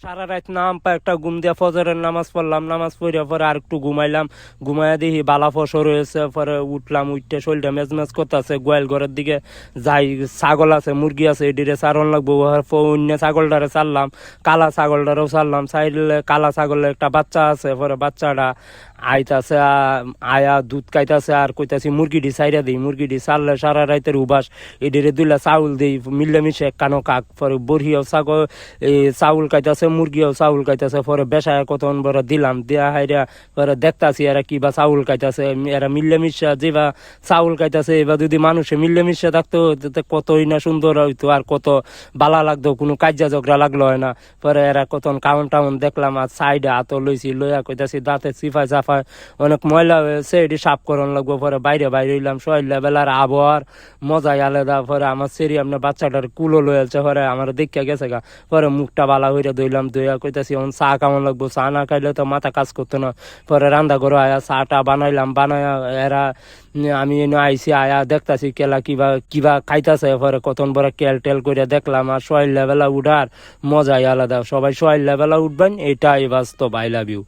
সারা রাত নাম পা একটা ঘুম দিয়া ফজরের নামাজ পড়লাম, নামাজ পড়ে পরে আর একটু ঘুমাইলাম, ঘুমাইয়া দেখি বালা ফসর হয়েছে। পরে উঠলাম, উঠতে শরীরটা মেজমেজ করতেছে, গোয়াল ঘরের দিকে যাই, ছাগল আছে মুরগি আছে এটিরে চারণ লাগবো। অন্য ছাগলটারে ছাড়লাম, কালা ছাগলটারেও ছাড়লাম, চাইলে কালা ছাগলের একটা বাচ্চা আছে, পরে বাচ্চাটা আইতাছে, আয়া দুধ খাইতাছে। আর কইতাছি মুরগিটি সাইরা দিই, মুরগিটি ছাড়লে সারা রাতের উবাস, এটিরে দুইলা চাউল দিই মিলেমিশে কানো কাক। পরে বড়িয়াও ছাগল চাউল খাইতাছে, মুরগিও চাউল খাইতেছে। পরে বেসায় কতন বড় দিলাম, দিয়া হাইরা পরে দেখতাছি এরা কিবা চাউল খাইতেছে। এরা মিলেমিশা যেবা চাউল খাইতেছে, এবার যদি মানুষে মিলেমিশা থাকতো কতই না সুন্দর হইতো, আর কত বালা লাগতো, কোনো কাজ্যা ঝগড়া লাগলো হয় না। পরে এরা কতন কাউন টাউন দেখলাম, আর সাইডে হাত লইছি, লইয়া কইতাছি দাঁতে চিফাই চাফাই অনেক ময়লা হয়েছে, এটি সাফ করন লাগবো। পরে বাইরে বাইরে হইলাম, সহিলা বেলার আবহাওয়ার মজাই আলাদা। পরে আমার সেরি আপনার বাচ্চাটার কুলো লয়েছে, পরে আমার দেখা গেছে গা। পরে মুখটা বালা হইয়া দইলাম, দইয়া কইতাছি এখন চা কেমন লাগবো, চা না খাইলে তো মাথা কাজ করতো না। পরে রান্না করে আয়া চাটা বানাইলাম, বানায়া এরা আমি এনে আইসি, আয়া দেখতাছি কেলা কিবা কিবা খাইতাছে। পরে কতন বড় কেল টেল করে দেখলাম। আর সোয়াইল লেবেলা উঠার মজাই আলাদা। সবাই সোয়াইল লেবেলা উঠবেন, এটাই বাস্তব। I love you.